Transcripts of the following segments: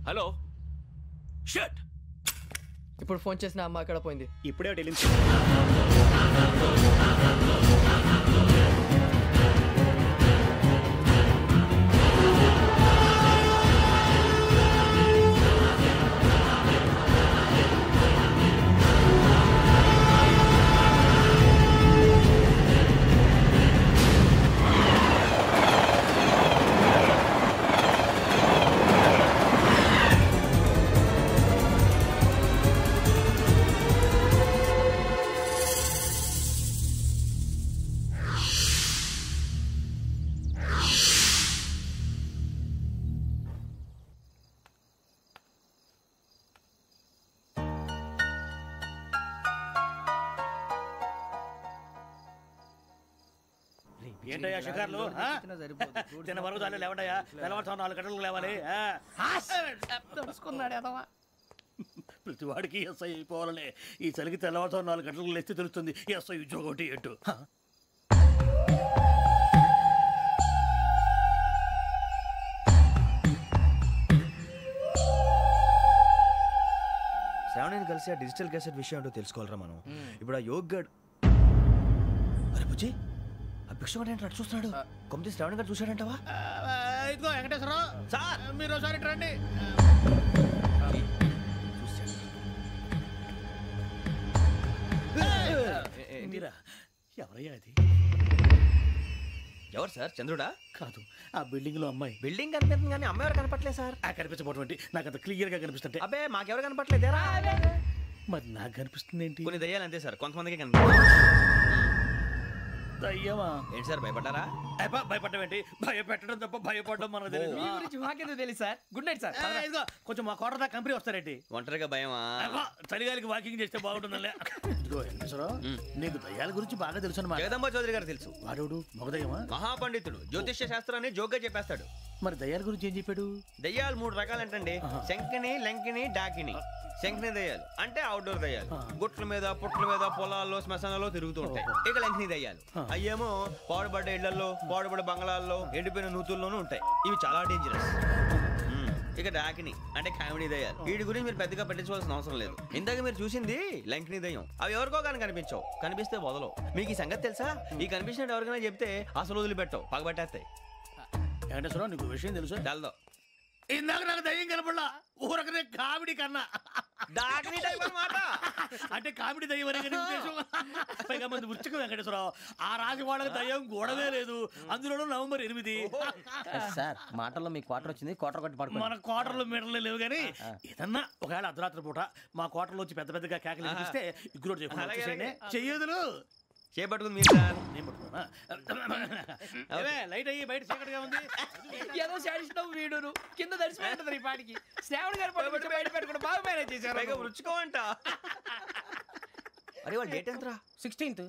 Hello shut. ఇప్పుడు phone చేసిన అమ్మ అక్కడ పోయింది. ఇప్పుడే వెళ్ళింది. ఏంటయ్యా షికార్లు? తిన్న వరకు చాలు లేవండయ్యా. తెల్లవారుతో 4 గంటలకు లేవాలి. ప్రతి వాడికి ఎస్ఐ అయిపోవాలనే ఈ చలికి తెల్లవారుతో 4 గంటలకు లేస్తే తెలుస్తుంది ఎస్ఐ ఉద్యోగం ఒకటి ఎటు. శ్రావణిని కలిసి ఆ డిజిటల్ క్యాసెట్ విషయం ఏంటో తెలుసుకోవాలరా మనం. ఇప్పుడు ఆ యోగ్ గడ్ అరే బుజ్జి ఆ భిక్షగాడు ఏంటి అటు చూస్తున్నాడు? కొమ్మిది శ్రావణి గారు చూశాడంటావా? ఇదిగో వెంకటేశ్వరరావు సార్, మీరు ఒకసారి రండి. ఎవరయ్యా అది? ఎవరు సార్? చంద్రుడా? కాదు, ఆ బిల్డింగ్ లో అమ్మాయి. బిల్డింగ్ కనిపిస్తుంది కానీ అమ్మాయి ఎవరు కనపట్లేదు సార్. కనిపించబోటువంటి నాకు అంత క్లియర్ గా కనిపిస్తుంటే. అబ్బే మాకెవరు కనపట్లేదేరా? మరి నాకు కనిపిస్తుంది ఏంటి? కొన్ని దయ్యాలు అంతే సార్, కొంతమందికి కనిపిస్తుంది. దయ్యమా? ఏంటి సార్ భయపడ్డారా? భయపడడం ఏంటి? భయపెట్టడం తప్ప భయపడడం మనకు తెలియదు. మీ గురించి మాకెందుకు తెలుసు సార్? Good night sir. ఇదిగో కొంచెం మా కోట దాకా కంపెనీ వస్తారేంటి? ఒంటరిగా భయమా? చలిగాలికి వాకింగ్ చేస్తే బాగుంటుందిలే. ఇదిగో వెంకటేశ్వరరావు, నీకు దయ్యాల గురించి బాగా తెలుసు అన్నమాట. జగదంబ చౌదరి గారు తెలుసు. వాడు మగదయ్యమా? మహాపండితుడు, జ్యోతిష్య శాస్త్రాన్ని జోగ్గా చెప్పేస్తాడు. మరి దయ్యాల గురించి ఏం చెప్పాడు? దయ్యాలు 3 రకాలంటండి. శంకిని, లంకిని, డాకిని. శంకిని దయ్యాలు అంటే అవుట్డోర్ దయ్యాలు, గుట్ల మీద పుట్ల మీద పొలాల్లో శ్మశానాల్లో తిరుగుతూ ఉంటాయి. ఇక లంకిని దయ్యాలు అయ్యేమో పాడుబడ్డ ఇళ్లలో, పాడుబడ్డ బంగ్లాల్లో, ఎండిపోయిన నూతుల్లోనూ ఉంటాయి. ఇవి చాలా డేంజరస్. ఇక డాకిని అంటే కామెడీ దయ్యాలు. వీటి గురించి మీరు పెద్దగా పట్టించుకోవాల్సిన అవసరం లేదు. ఇందాక మీరు చూసింది లంకిని దయ్యం. అవి ఎవరికో కానీ కనిపించవు, కనిపిస్తే వదలవు. మీకు ఈ సంగతి తెలుసా? ఈ కనిపించినట్టు ఎవరికైనా చెప్తే అసలు వదిలిపెట్టవు, పగబట్టేస్తాయి. వెంకటేశ్వరరావు, నీకు విషయం తెలుసు? తెలదో. ఇందాక నాకు దయ్యం కనపడలా, ఊరకనే కామెడీ కన్నా. డాకిని టైప్ అన్నమాట. అంటే కామెడీ దయ్యం అనే ఉద్దేశం. పైగా మంది ఉచ్చకం వెంకటేశ్వరరావు. ఆ రాజు వాళ్ళకి దయ్యం గొడవే లేదు, అందులోనూ నవంబర్ 8. సార్ మాటల్లో మీ క్వార్టర్ వచ్చింది, క్వార్టర్ కొట్టి పడుకో. మన క్వార్టర్లో మీటర్లు లేవు కానీ ఏదన్నా ఒకవేళ అర్ధరాత్రి పూట మా క్వార్టర్లో వచ్చి పెద్ద పెద్దగా కేకలు ఇస్తే ఇగ్గురు చెయ్యదులు చేపట్టుకుంది మీరు సార్. లైట్ అయ్యి బయట చీకటిగా ఉంది. ఏదో శాడిస్తావు వీడును కింద దర్శనం ఈ పాటికి. శ్రావణ్ గారు బయట పెట్టుకుని బాగా మేనేజ్ చేశారు. రుచుకోమంట. అరే వాళ్ళ డేట్ ఎంతరా? 16th.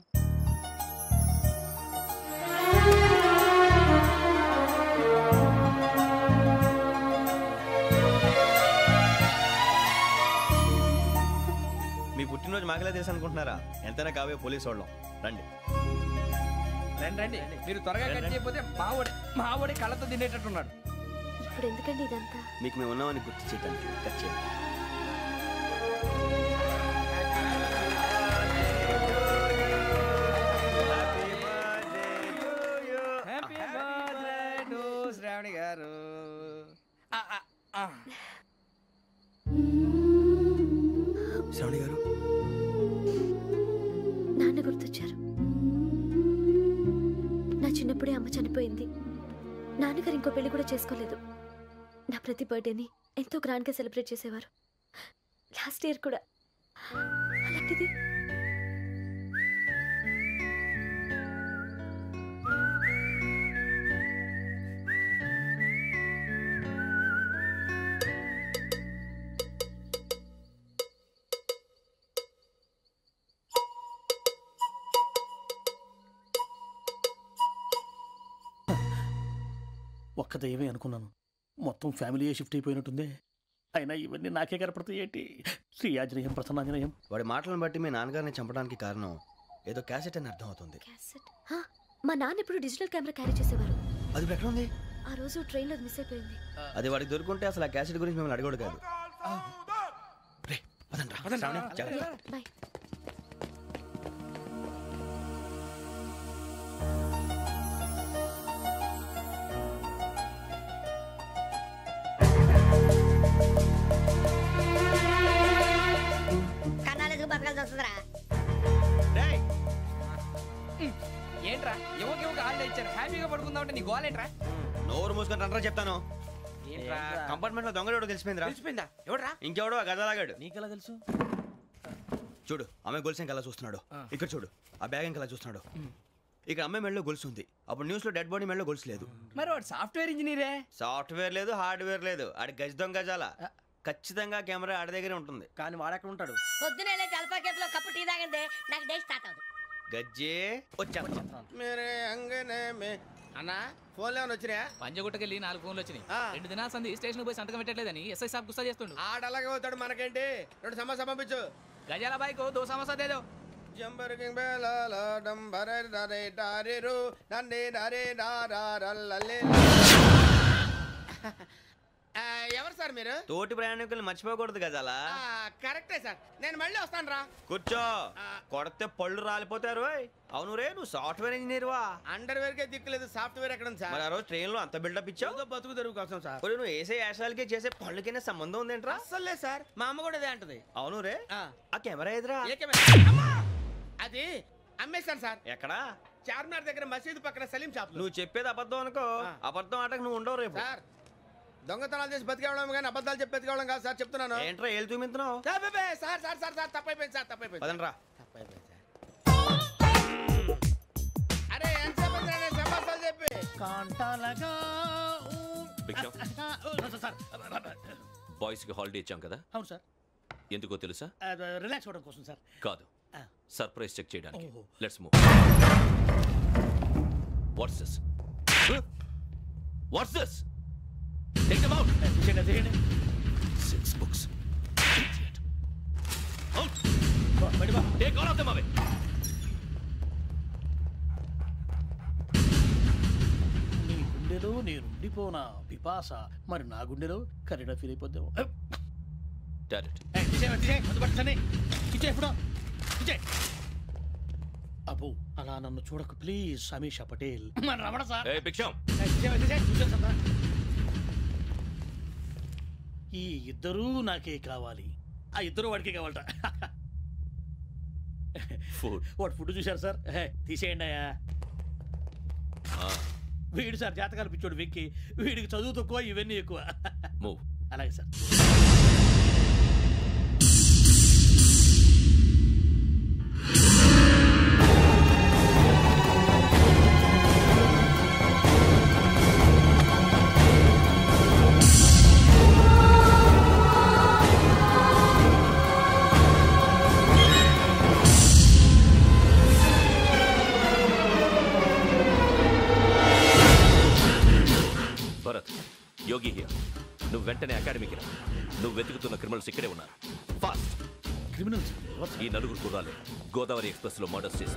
మీ పుట్టినరోజు మాకలే తెలుసు అనుకుంటున్నారా? ఎంతైనా కావే పోలీసు వాళ్ళం. రండి రండి, మీరు త్వరగా కట్ చేయకపోతే మావడి కళ్ళతో తినేటట్టున్నాడు. ఇప్పుడు ఎందుకండి ఇదంతా? మీకు మేము ఉన్నామని గుర్తు చేయడానికి కట్ చేయండి. శ్రావణి గారు శ్రావణి గారు నాన్న గుర్తొచ్చారు. నా చిన్నప్పుడే అమ్మ చనిపోయింది. నాన్నగారు ఇంకో పెళ్లి కూడా చేసుకోలేదు. నా ప్రతి బర్త్డేని ఎంతో గ్రాండ్గా సెలబ్రేట్ చేసేవారు. లాస్ట్ ఇయర్ కూడా. అలాంటిది ఒక్క దయ్యమే అనుకున్నాను, మొత్తం ఫ్యామిలీయే షిఫ్ట్ అయిపోయినట్టుందే. అయినా ఇవన్నీ నాకే కనపడతాయి ఏంటి? శ్రీ ఆంజనేయం ప్రసన్నాంజనేయం. వాడి మాటలను బట్టి మీ నాన్నగారిని చంపడానికి కారణం ఏదో క్యాసెట్ అని అర్థం అవుతుంది. క్యాసెట్? మా నాన్న ఇప్పుడు డిజిటల్ కెమెరా క్యారీ చేసేవారు. అది ఎక్కడ ఉంది? ఆ రోజు ట్రైన్లో మిస్ అయిపోయింది. అది వాడికి దొరుకుంటే అసలు ఆ క్యాసెట్ గురించి మిమ్మల్ని అడగడు కాదు. బాయ్. కన్నాలకు బతకాల్సి వస్తుందిరా. ఏంట్రా ఎవరికి ఆళ్ళు ఇచ్చారు హ్యాపీగా పడుకుందాం అంటే నీ గోలేంట్రా? నోరు మూసుకొని రండ్రా చెప్తాను. కంపార్ట్మెంట్ లో దొంగడు తెలిసిపోయిందిరా. తెలిసిపోయిందా? ఎవడ్రా? ఇంకెవడో గదలాగాడు. నీకెలా తెలుసు? చూడు ఆమె గొలుసు ఇంకలా చూస్తున్నాడు. ఇక్కడ చూడు ఆ బ్యాగ్ ఇంకలా చూస్తున్నాడు. ఇక్కడ అమ్మాయి మెడలో గొలుసు ఉంది. అప్పుడు న్యూస్ లో డెడ్ బాడీ మెడలో గొలుసు లేదు. మరి వాడు సాఫ్ట్వేర్ ఇంజనీరే. సాఫ్ట్వేర్ లేదు, హార్డ్వేర్ లేదు. ఆడి గజ దొంగ గజాల. ఖచ్చితంగా కెమెరా ఆడి దగ్గరే ఉంటుంది. కానీ వాడెక్కడ ఉంటాడు? పొద్దునే లేచి అల్ఫా కేఫ్ లో కప్పు టీ తాగండి నాకు డే స్టార్ట్ అవుతుంది. గజ్జే వచ్చా అన్నా ఫోన్లో వచ్చినా పంజగుట్టకెళ్ళి 4 ఫోన్లు వచ్చినాయి. 2 దినాల సంది స్టేషన్ పోయి సంతకం పెట్టలేదని ఎస్ఐ సాబ్ గుస్తా చేస్తుండు. ఆడలాగే పోతాడు మనకేంటి. 2 సమస్య పంపించు. గజాల బైక్ 2 సమస్య దేదో. జంబరకింగ్ బేలాల డంబరే డరే డారేరు నన్నే డరే డారారల్లలే. ఎవరు సార్ మీరు? తోటి ప్రయాణికుల్ని మర్చిపోకూడదు గజాల. కరెక్టే సార్, నేను మళ్ళీ వస్తాను రా. కూర్చో. కొడితే పళ్ళు రాలిపోతారు. అవును రే, నువ్వు సాఫ్ట్వేర్ ఇంజనీర్ వా? అండర్వేర్ కే దిక్కులేదు, సాఫ్ట్వేర్ ఎక్కడ ఉంది సార్? మరి ఆ రోజు ట్రైన్ లో అంత బిల్డప్ ఇచ్చావు. బతుకు తెరుగు కోసం సార్. నువ్వు వేసే యాశాలకి చేసే పళ్ళకైనా సంబంధం ఉందేంట్రా? అస్సలే సార్, మా అమ్మ కూడా అదే అంటది. అవును రే, ఆ కెమెరా ఎదురా అది అమ్మేశాను సార్. ఎక్కడా? చార్మినార్ దగ్గర మసీదు పక్కన సలీం షాప్. నువ్వు చెప్పేది అబద్ధం అనుకో. అబద్ధం ఆటకు నువ్వు ఉండవు రేపు. సార్ దొంగతనాలు చేసి బతికేవడం కానీ అబద్ధాలు చెప్పి బతికేవడం కాదు సార్, చెప్తున్నాను. ఏంట్రా ఏళ్ళు చూపించినావు? సార్ సార్ సార్ సార్ తప్పైపోయింది సార్, తప్పైపోయింది. పదండ్రా. తప్పైపోయింది సార్. అరే ఎంతసేపు సమాసాలు చెప్పి కాంటాలగా బాయ్స్ కి హాలిడే ఇచ్చాం కదా. అవును సార్. ఎందుకో తెలుసా? రిలాక్స్ అవ్వడం కోసం సార్. కాదు, సర్ప్రైజ్ చెక్ చేయడానికి. ఓహో. Let's move. What's this? What's this? Take them out. 6 books. Idiot. Out. Take all of them away. నీ గుండెలో నేనుండిపోనా పిపాస, మరి నా గుండెలో కరీడా ఫీల్ అయిపోద్దాము. Direct. అబ్బో అలా నన్ను చూడకు please. Sameesha Patel. Ramana sir. Hey, Biksham. ఈ ఇద్దరూ నాకే కావాలి. ఆ ఇద్దరు వాడికే కావాలట. Food. వాడు ఫుడ్ చూశారు సార్. తీసేయండి అయ్యా. వీడు సార్ జాతకాలు పిచ్చోడు వెక్కి. వీడికి చదువు తక్కువ, ఇవన్నీ ఎక్కువ. Move. అలాగే సార్. Bharat, Yogi here. నువ్వు వెంటనే అకాడమీకి రా. నువ్వు వెతుకుతున్న క్రిమినల్స్ ఇక్కడే ఉన్నారు. ఫాస్ట్. క్రిమినల్స్ ఈ 4 కుర్రాలు గోదావరి ఎక్స్ప్రెస్ లో మర్డర్స్ చేసి